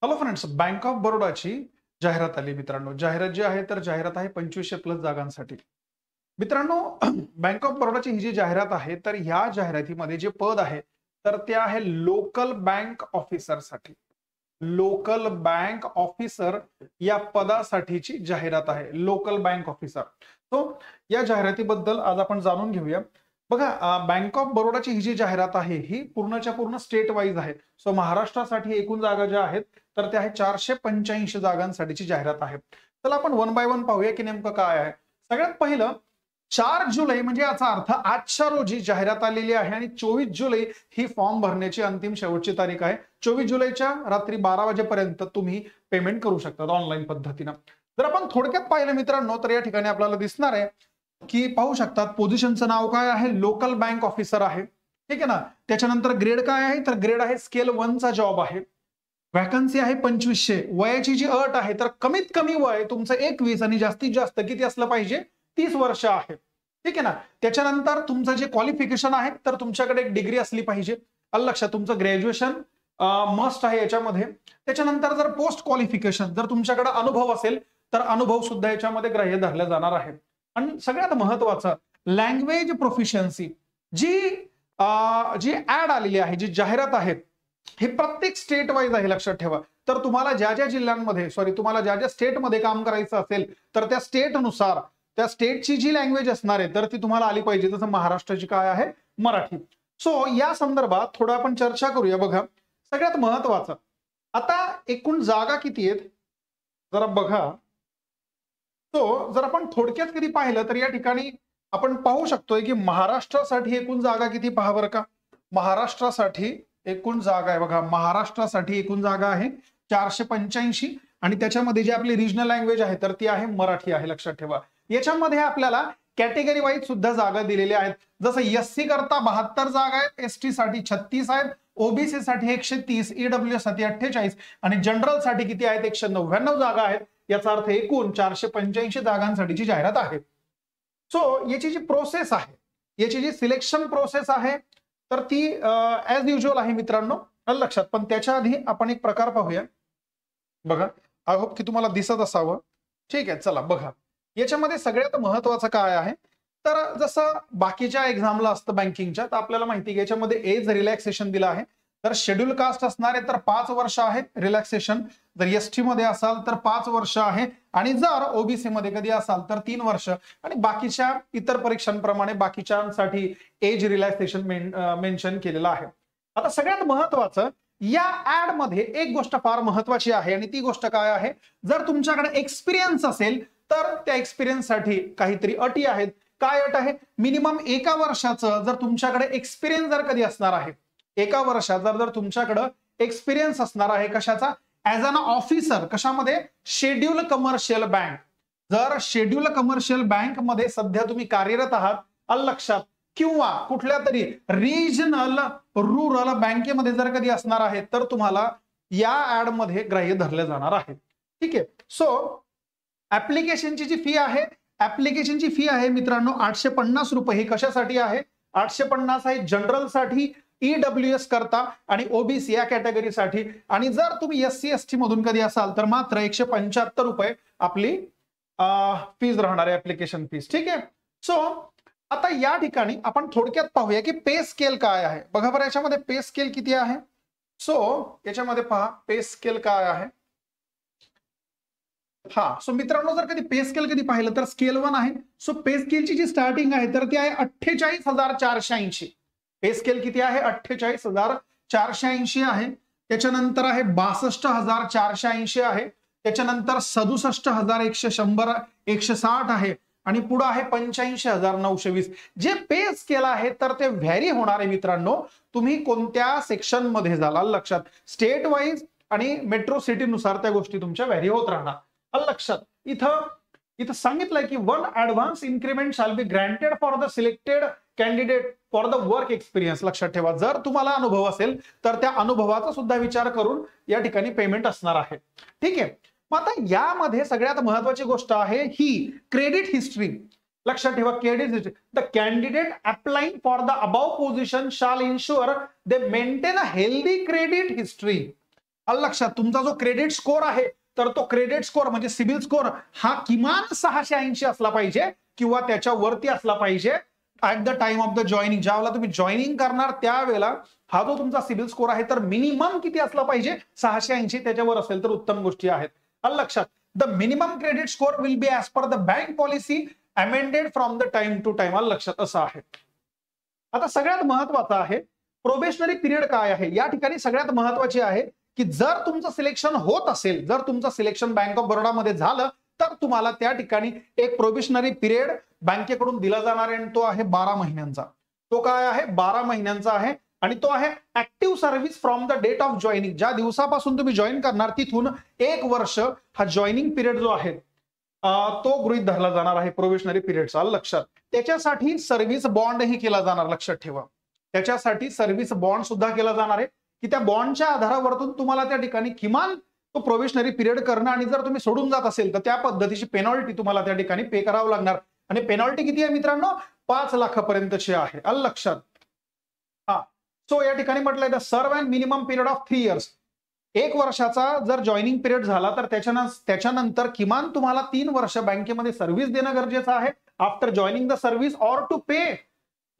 Hello friends, bank of बरोडाची जाहिरात आली मित्रांनो. जाहिरात जी आहे तर जाहिरात आहे 2500 प्लस जागांसाठी. मित्रांनो, बँक ऑफ बरोडाची ही जी जाहिरात आहे तर ह्या जाहिरातीमध्ये जे पद आहे तर ते आहे लोकल बँक ऑफिसरसाठी. लोकल बँक ऑफिसर या पदासाठीची जाहिरात आहे. Local bank officer. तो या जाहिरातीबद्दल आज आपण जाणून घेऊया. बघा, बँक ऑफ बरोडाची ही जी जाहिरात आहे ही पूर्णच्या पूर्ण स्टेट वाईज आहे. सो महाराष्ट्रासाठी एकूण जागा ज्या आहेत तर ते आहे 485 जागांसाठीची जाहिरात आहे. चला आपण वन बाय वन पाहूया की नेमकं काय आहे. सगळ्यात पहिलं 4 जुलै म्हणजे याचा अर्थ आजच्या रोजी जाहिरात आलेली आहे आणि 24 जुलै ही फॉर्म भरण्याची अंतिम शेवटची तारीख आहे. 24 जुलैच्या रात्री 12 वाजेपर्यंत तुम्ही पेमेंट करू शकता ऑनलाईन पद्धतीनं. जर आपण थोडक्यात पाहिलं मित्रांनो तर या ठिकाणी आपल्याला दिसणार आहे की पाहू शकतात पोझिशनचं नाव काय आहे, लोकल बँक ऑफिसर आहे. ठीक आहे ना. त्याच्यानंतर ग्रेड काय आहे तर ग्रेड आहे स्केल 1 चा जॉब आहे. वॅकन्सी आहे 2500. वयाची जी अट आहे तर कमीत कमी वय तुमचं 21 आणि जास्तीत जास्त किती असलं पाहिजे 30 वर्ष आहे. ठीक आहे ना. त्याच्यानंतर तुमचं जे क्वालिफिकेशन आहे तर तुमच्याकडे एक डिग्री असली पाहिजे. आलं लक्षात. तुमचं ग्रॅज्युएशन मस्ट आहे याच्यामध्ये. त्याच्यानंतर जर पोस्ट क्वालिफिकेशन जर तुमच्याकडे अनुभव असेल तर अनुभव सुद्धा याच्यामध्ये ग्राह्य धरला जाणार आहे. आणि सगळ्यात महत्वाचं लँग्वेज प्रोफिशियन्सी जी जी ऍड आलेली आहे, जी जाहिरात आहे हे प्रत्येक स्टेट वाईज आहे लक्षात ठेवा. तर तुम्हाला ज्या ज्या जिल्ह्यांमध्ये तुम्हाला ज्या ज्या स्टेटमध्ये काम करायचं असेल तर त्या स्टेटनुसार त्या स्टेटची जी लँग्वेज असणार आहे तर ती तुम्हाला आली पाहिजे. जसं महाराष्ट्राची काय आहे मराठी. सो या संदर्भात थोडं आपण चर्चा करूया. बघा, सगळ्यात महत्वाचं आता एकूण जागा किती आहेत जरा बघा. तो जर आपण थोडक्यात कधी पाहिलं तर या ठिकाणी आपण पाहू शकतोय की महाराष्ट्रासाठी एकूण जागा किती पहा बरं का. महाराष्ट्रासाठी एकूण जागा आहे बघा. महाराष्ट्रासाठी एकूण जागा आहे 485 आणि त्याच्यामध्ये जी आपली रिजनल लँग्वेज आहे तर ती आहे मराठी आहे लक्षात ठेवा. याच्यामध्ये आपल्याला कॅटेगरी वाईज सुद्धा जागा दिलेल्या आहेत. जसं एससी करता 72 जागा आहेत, एसटी साठी 36 आहेत, ओबीसी साठी 130, ईडब्ल्यूएस साठी 48 आणि जनरल साठी किती आहेत 199 जागा आहेत. याचा अर्थ एकूण 485 जागांसाठीची जाहिरात आहे. सो याची जी प्रोसेस आहे, याची जी सिलेक्शन प्रोसेस आहे तर ती ऍज युजल आहे मित्रांनो लक्षात. पण त्याच्या आधी आपण एक प्रकार पाहूया. बघा, आय होप की तुम्हाला दिसत असावं. ठीक आहे, चला बघा. याच्यामध्ये सगळ्यात महत्वाचं काय आहे तर जसं बाकीच्या एक्झामला असतं बँकिंगच्या तर आपल्याला माहिती आहे याच्यामध्ये एज रिलॅक्सेशन दिलं आहे. तर शेड्यूल कास्ट असणार आहे तर 5 वर्ष आहे रिलॅक्सेशन. जर एसटी मध्ये असाल तर 5 वर्ष आहे आणि जर ओबीसी मध्ये कधी असाल तर 3 वर्ष. आणि बाकीच्या इतर परीक्षांप्रमाणे बाकीच्यांसाठी एज रिलॅक्सेशन मेन्शन केलेलं आहे. आता सगळ्यात महत्वाचं या ऍड मध्ये एक गोष्ट फार महत्वाची आहे आणि ती गोष्ट काय आहे, जर तुमच्याकडे एक्सपिरियन्स असेल तर त्या एक्सपिरियन्ससाठी काहीतरी अटी आहेत. काय अट आहे, मिनिमम 1 वर्षाचं जर तुमच्याकडे एक्सपिरियन्स जर कधी असणार आहे, 1 वर्षाचा जर तुमच्याकडे एक्सपिरियन्स असणार आहे कशाचा, ऍज अन ऑफिसर. कशामध्ये, शेड्यूल कमर्शियल बँक. जर शेड्यूल कमर्शियल बँक मध्ये सध्या तुम्ही कार्यरत आहात आलं लक्षात, किंवा कुठल्या तरी रिजनल रुरल बँकेमध्ये जर कधी असणार आहे तर तुम्हाला या ऍड मध्ये ग्राह्य धरले जाणार आहे. ठीक आहे. सो ऍप्लिकेशनची जी फी आहे, ऍप्लिकेशनची फी आहे मित्रांनो 850 रुपये. ही कशासाठी आहे, 850 आहे जनरल साठी, ईडब्ल्यूएस करता आणि ओबीसी या कॅटेगरीसाठी. आणि जर तुम्ही एससी एसटी मधून कधी असाल तर मात्र 175 रुपये आपली फीज राहणार आहे, ऍप्लिकेशन फीज. ठीक आहे. सो आता या ठिकाणी आपण थोडक्यात पाहूया की पे स्केल काय आहे. बघा बरं, याच्यामध्ये पे स्केल किती आहे. सो याच्यामध्ये पहा पे स्केल काय आहे. हा, सो मित्रांनो जर कधी पे स्केल कधी पाहिलं तर स्केल 1 आहे. सो पे स्केलची जी स्टार्टिंग आहे तर ती आहे 48,480. पे स्केल किती आहे, 48,480 आहे. त्याच्यानंतर आहे 62,480 आहे. त्याच्यानंतर 67,160 आहे आणि पुढे आहे 85,920. जे पे स्केल आहे तर ते व्हॅरी होणार आहे मित्रांनो. तुम्ही कोणत्या सेक्शन मध्ये झाला लक्षात. स्टेट वाईज आणि मेट्रो सिटी नुसार त्या गोष्टी तुमच्या व्हॅरी होत राहणार लक्षात. इथं सांगितलंय की 1 advance increment shall be granted for the selected candidate for the work experience. लक्षात ठेवा, जर तुम्हाला अनुभव असेल तर त्या अनुभवाचा सुद्धा विचार करून या ठिकाणी पेमेंट असणार आहे. ठीक आहे. मग आता यामध्ये सगळ्यात महत्वाची गोष्ट आहे ही क्रेडिट हिस्ट्री. लक्षात ठेवा, credit history. The candidate applying for the above position shall ensure they maintain a healthy credit history. आलं लक्षात. तुमचा जो क्रेडिट स्कोर आहे तर तो क्रेडिट स्कोर म्हणजे सिबिल स्कोर हा किमान 680 असला पाहिजे किंवा त्याच्यावरती असला पाहिजे at the time of the joining. ज्यावेळेला तुम्ही जॉईनिंग करणार त्यावेळेला हा जो तुमचा सिबिल स्कोर आहे तर मिनिमम किती असला पाहिजे, 680. त्याच्यावर असेल तर उत्तम गोष्टी आहेत. आलं लक्षात. The minimum credit score will be as per the bank policy amended from the time to time. आलं लक्षात. असं आहे. आता सगळ्यात महत्वाचं आहे प्रोबेशनरी पिरियड काय आहे. या ठिकाणी सगळ्यात महत्वाचे आहे की जर तुमचं सिलेक्शन होत असेल, जर तुमचं सिलेक्शन बँक ऑफ बरोडामध्ये झालं तर तुम्हाला त्या ठिकाणी एक प्रोबेशनरी पिरियड बँकेकडून दिला जाणार आहे आणि तो आहे 12 महिन्यांचा. तो काय आहे, 12 महिन्यांचा आहे आणि तो आहे active service from the date of joining. ज्या दिवसापासून तुम्ही जॉईन करणार तिथून 1 वर्ष हा जॉईनिंग पिरियड जो आहे तो गृहीत धरला जाणार आहे प्रोबेशनरी पिरियडचा. लक्षात. त्याच्यासाठी सर्व्हिस बॉन्डही केला जाणार. लक्षात ठेवा. त्याच्यासाठी सर्व्हिस बॉन्ड सुद्धा केला जाणार आहे की त्या बॉन्डच्या आधारावरतून तुम्हाला त्या ठिकाणी किमान तो प्रोबेशनरी पिरियड करणं आणि जर तुम्ही सोडून जात असेल तर त्या पद्धतीची पेनॉल्टी तुम्हाला त्या ठिकाणी पे करावं लागणार. आणि पेनॉल्टी किती आहे मित्रांनो, 5 लाखापर्यंतची आहे. आलं लक्षात. हा. सो या ठिकाणी म्हटलंय द सर्व and minimum period of 3 years. 1 वर्षाचा जर जॉईनिंग पिरियड झाला तर त्याच्यानंतर किमान तुम्हाला 3 वर्ष बँकेमध्ये सर्व्हिस देणं गरजेचं आहे after joining the service or to pay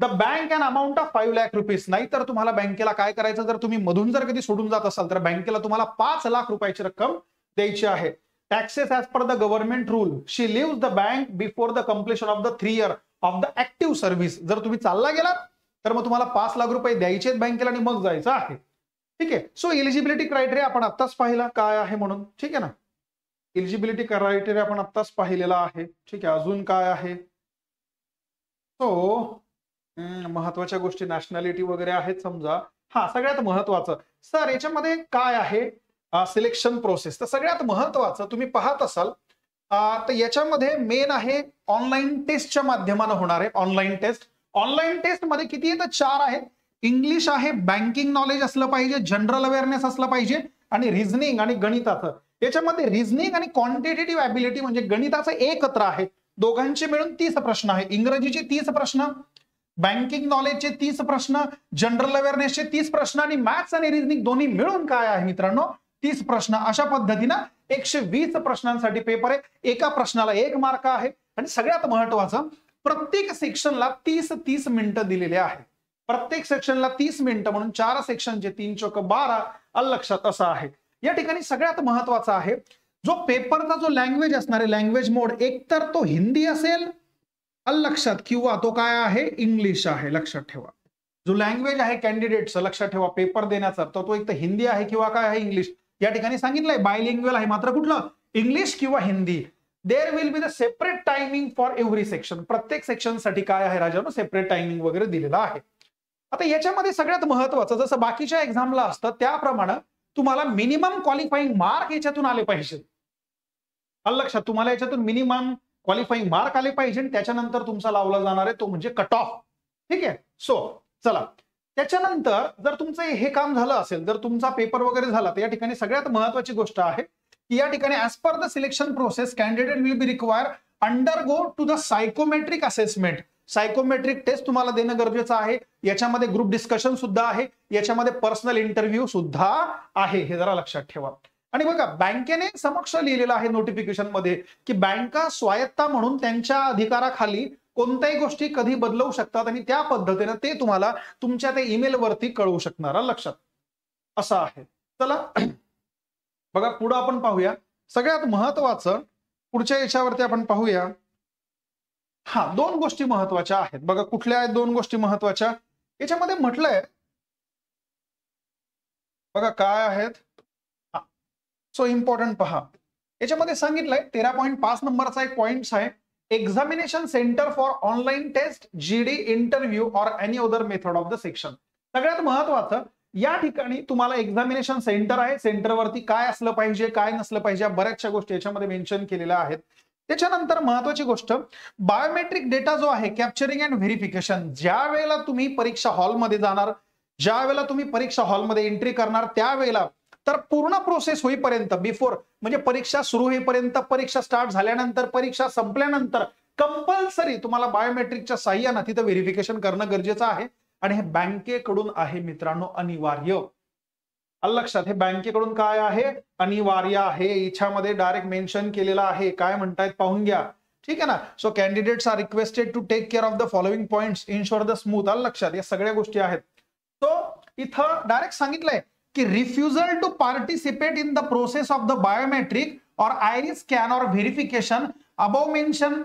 the bank an amount of 5 lakh rupees. नाहीतर तुम्हाला बँकेला काय करायचं, जर तुम्ही मधून जर कधी सोडून जात असाल तर बँकेला तुम्हाला 5 लाख रुपयाची रक्कम द्यायची आहे. Taxes as per the government rule she leave the bank before the completion of the 3 year of the active service. जर तुम्ही चालला गेलात तर मग तुम्हाला 5 लाख रुपये द्यायचे आहेत बँकेला आणि मग जायचं आहे. ठीक आहे. सो एलिजिबिलिटी क्रायटेरिया आपण आत्ताच पाहिला काय आहे म्हणून. ठीक आहे ना. एलिजिबिलिटी क्रायटेरिया आपण आत्ताच पाहिलेला आहे. ठीक आहे. अजून काय आहे, सो महत्वाच्या गोष्टी नॅशनॅलिटी वगैरे आहेत समजा. हा सगळ्यात महत्वाचं सर याच्यामध्ये काय आहे सिलेक्शन प्रोसेस. तर सगळ्यात महत्वाचं तुम्ही पाहत असाल तर याच्यामध्ये मेन आहे ऑनलाईन टेस्टच्या माध्यमाने होणार आहे. Online taste. ऑनलाईन टेस्ट मध्ये किती आहेत, 4 आहेत. इंग्लिश आहे, बँकिंग नॉलेज असलं पाहिजे, जनरल अवेअरनेस असलं पाहिजे आणि रिझनिंग आणि गणिताचं. याच्यामध्ये रिझनिंग आणि क्वांटिटेटिव्ह ॲबिलिटी म्हणजे गणिताचं एकत्र आहे. दोघांचे मिळून 30 प्रश्न आहे. इंग्रजीचे 30 प्रश्न, बँकिंग नॉलेजचे 30 प्रश्न, जनरल अवेअरनेसचे 30 प्रश्न आणि मॅथ्स आणि रिझनिंग दोन्ही मिळून काय आहे मित्रांनो 30 प्रश्न. अशा पद्धतीनं 120 प्रश्नांसाठी पेपर आहे. एका प्रश्नाला 1 मार्क आहे आणि सगळ्यात महत्वाचं प्रत्येक सेक्शनला 30 मिनिटं दिलेले आहे. प्रत्येक सेक्शनला 30 मिनिटं म्हणून 4 सेक्शनचे 3 चौक 12. लक्षात. असं आहे. या ठिकाणी सगळ्यात महत्वाचा आहे जो पेपरचा जो लँग्वेज असणार आहे लँग्वेज मोड, एक तर तो हिंदी असेल लक्षात किंवा तो काय आहे इंग्लिश आहे. लक्षात ठेवा. जो लँग्वेज आहे कॅन्डिडेटचं लक्षात ठेवा पेपर देण्याचा तर तो एक तर हिंदी आहे किंवा काय आहे इंग्लिश. या ठिकाणी सांगितलंय बायलिंग्युअल आहे मात्र कुठलं इंग्लिश किंवा Hindi. There will be the separate timing for every section. प्रत्येक सेक्शनसाठी काय आहे राजानो सेपरेट टायमिंग वगैरे दिलेला आहे. आता याच्यामध्ये सगळ्यात महत्वाचं जसं बाकीच्या एक्झामला असतं त्याप्रमाणे तुम्हाला मिनिमम क्वालिफाईंग मार्क याच्यातून आले पाहिजे. लक्षात. तुम्हाला याच्यातून मिनिमम क्वालिफाईंग मार्क आले पाहिजे त्याच्यानंतर तुमचा लावला जाणार आहे तो म्हणजे कट ऑफ. ठीक आहे. सो चला त्याच्यानंतर जर तुमचं हे काम झालं असेल, जर तुमचा पेपर वगैरे झाला तर या ठिकाणी सगळ्यात महत्वाची गोष्ट आहे की या ठिकाणी as per the selection process candidate will be require undergo to the psychometric assessment. Psychometric test तुम्हाला देणं गरजेचं आहे. याच्यामध्ये ग्रुप डिस्कशन सुद्धा आहे, याच्यामध्ये पर्सनल इंटरव्ह्यू सुद्धा आहे. हे जरा लक्षात ठेवा. आणि बघा बँकेने समक्ष लिहिलेलं आहे नोटिफिकेशन मध्ये की बँका स्वायत्ता म्हणून त्यांच्या अधिकाराखाली कोणत्याही गोष्टी कधी बदलवू शकतात आणि त्या पद्धतीने ते तुम्हाला तुमच्या त्या ईमेल वरती कळवू शकणार. लक्षात. असं आहे. चला बघा पुढे आपण पाहूया. सगळ्यात महत्वाचं पुढच्या याच्यावरती आपण पाहूया. हा 2 गोष्टी महत्वाच्या आहेत. बघा कुठल्या आहेत 2 गोष्टी महत्वाच्या याच्यामध्ये म्हटलंय बघा काय आहेत. सो इम्पॉर्टंट पहा. याच्यामध्ये सांगितलंय 13.5 नंबरचा एक पॉइंट आहे examination centre for online test GD interview or any other method of the section. सगळ्यात महत्वाचं या ठिकाणी तुम्हाला एक्झामिनेशन सेंटर आहे. सेंटरवरती काय असलं पाहिजे काय नसलं पाहिजे बऱ्याचशा गोष्टी याच्यामध्ये मेन्शन केलेल्या आहेत. त्याच्यानंतर महत्वाची गोष्ट बायोमेट्रिक डेटा जो आहे कॅप्चरिंग अँड व्हेरिफिकेशन. ज्या वेळेला तुम्ही परीक्षा हॉलमध्ये जाणार, ज्या वेळेला तुम्ही परीक्षा हॉलमध्ये एंट्री करणार त्यावेळेला तर पूर्ण प्रोसेस होईपर्यंत बिफोर म्हणजे परीक्षा सुरू होईपर्यंत, परीक्षा स्टार्ट झाल्यानंतर, परीक्षा संपल्यानंतर कंपल्सरी तुम्हाला बायोमेट्रिकच्या साह्याने तिथं व्हेरिफिकेशन करणं गरजेचं आहे आणि हे बँकेकडून आहे मित्रांनो अनिवार्य. आलं लक्षात. हे बँकेकडून काय आहे, अनिवार्य आहे. याच्यामध्ये डायरेक्ट मेन्शन केलेलं आहे. काय म्हणतायत पाहून घ्या. ठीक आहे ना. So candidates are requested to take care of the following points ensure the smooth. आलं लक्षात. या सगळ्या गोष्टी आहेत. तो इथं डायरेक्ट सांगितलंय की refusal to participate in the process of the biometric or iris scan or verification above mention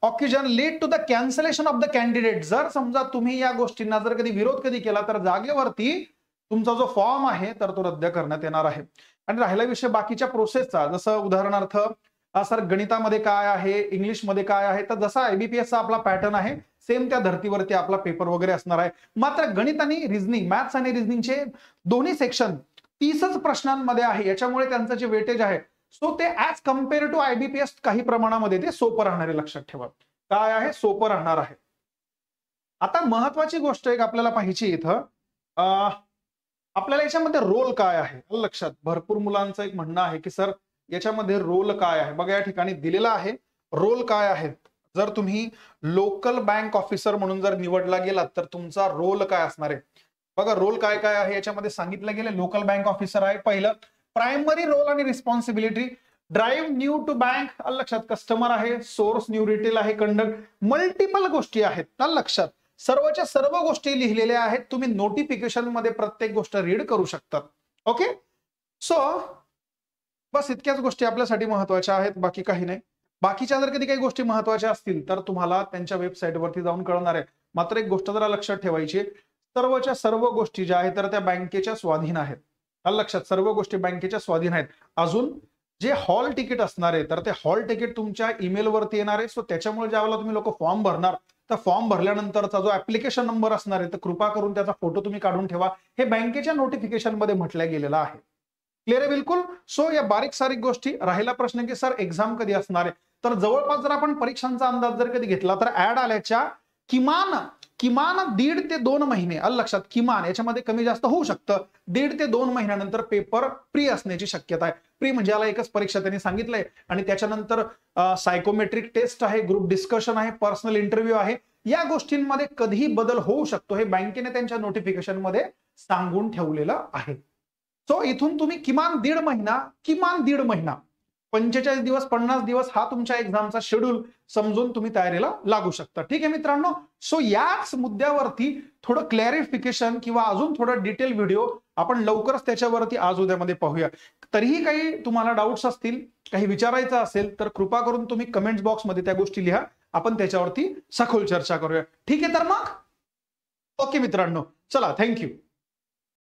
occasion lead to the cancellation of the candidate. जर समजा तुम्ही या गोष्टींना जर कधी विरोध कधी केला तर जागेवरती तुमचा जो फॉर्म आहे तर तो रद्द करण्यात येणार आहे. आणि राहिला विषय बाकीच्या प्रोसेसचा, जसं उदाहरणार्थ सर गणितामध्ये काय आहे, इंग्लिशमध्ये काय आहे, तर जसा IBPS चा आपला पॅटर्न आहे सेम त्या धर्तीवरती आपला पेपर वगैरे असणार आहे. मात्र गणित आणि रिझनिंग, मॅथ्स आणि रिझनिंगचे दोन्ही सेक्शन 30च प्रश्नांमध्ये आहे. याच्यामुळे त्यांचं जे वेटेज आहे सो ते ऍज कम्पेअर टू IBPS काही प्रमाणामध्ये ते सोपं राहणार आहे. लक्षात ठेवा काय आहे, सोपं राहणार आहे. आता महत्वाची गोष्ट एक आपल्याला पाहिजे इथं, आपल्याला याच्यामध्ये रोल काय आहे. लक्षात, भरपूर मुलांचं एक म्हणणं आहे की सर याच्यामध्ये रोल काय आहे. बघा या ठिकाणी दिलेला आहे रोल काय आहेत. जर तुम्ही लोकल बँक ऑफिसर म्हणून जर निवडला गेलात तर तुमचा रोल काय असणार आहे. बघा रोल काय काय आहे याच्यामध्ये सांगितलं गेलं. लोकल बँक ऑफिसर आहे पहिलं. प्रायमरी रोल आणि responsibility, drive new to bank, लक्षात. कस्टमर आहे, सोर्स न्यू रिटेल आहे, कंडक्ट, मल्टिपल गोष्टी आहेत. लक्षात, सर्वच्या सर्व गोष्टी लिहिलेल्या आहेत. तुम्ही नोटिफिकेशन मध्ये प्रत्येक गोष्ट रीड करू शकतात. ओके. सो बस इतक्याच गोष्टी आपल्यासाठी महत्वाच्या आहेत, बाकी काही नाही. बाकीच्या जर कधी काही गोष्टी महत्वाच्या असतील तर तुम्हाला त्यांच्या वेबसाईटवरती जाऊन कळणार आहे. मात्र एक गोष्ट जरा लक्षात ठेवायची, सर्वच्या सर्व गोष्टी ज्या आहेत तर त्या बँकेच्या स्वाधीन आहेत. लक्षात, सर्व गोष्टी बँकेच्या स्वाधीन आहेत. अजून जे हॉल तिकीट असणार आहे तर ते हॉल तिकीट तुमच्या ईमेलवरती येणार आहे. सो त्याच्यामुळे ज्यावेळेला तुम्ही लोक फॉर्म भरणार तर फॉर्म भरल्यानंतरचा जो ऍप्लिकेशन नंबर असणार आहे तर कृपा करून त्याचा फोटो तुम्ही काढून ठेवा. हे बँकेच्या नोटिफिकेशन मध्ये म्हटलं गेलेलं आहे. क्लिअर आहे बिलकुल. सो या बारीक सारीक गोष्टी. राहिला प्रश्न की सर एक्झाम कधी असणार आहे, तर जवळपास जर आपण परीक्षांचा अंदाज जर कधी घेतला तर ऍड आल्याच्या किमान 1.5 ते 2 महिने. लक्षात, किमान, याच्यामध्ये कमी जास्त होऊ शकतं. 1.5 ते 2 महिन्यानंतर पेपर प्री असण्याची शक्यता आहे. प्री म्हणजे याला एकच परीक्षा त्यांनी सांगितलंय आणि त्याच्यानंतर सायकोमेट्रिक टेस्ट आहे, ग्रुप डिस्कशन आहे, पर्सनल इंटरव्ह्यू आहे. या गोष्टींमध्ये कधीही बदल होऊ शकतो हे बँकेने त्यांच्या नोटिफिकेशन मध्ये सांगून ठेवलेलं आहे. सो इथून तुम्ही किमान 1.5 महिना 45 दिवस 50 दिवस हा तुमच्या एक्झामचा शेड्यूल समजून तुम्ही तयारीला लागू शकता. ठीक आहे मित्रांनो. सो याच मुद्द्यावरती थोडं क्लॅरिफिकेशन किंवा अजून थोडं डिटेल व्हिडिओ आपण लवकरच त्याच्यावरती आज उद्यामध्ये पाहूया. तरीही काही तुम्हाला डाऊट्स असतील, काही विचारायचं असेल तर कृपा करून तुम्ही कमेंट्स बॉक्समध्ये त्या गोष्टी लिहा. आपण त्याच्यावरती सखोल चर्चा करूया. ठीक आहे तर मग ओके मित्रांनो, चला, थँक्यू.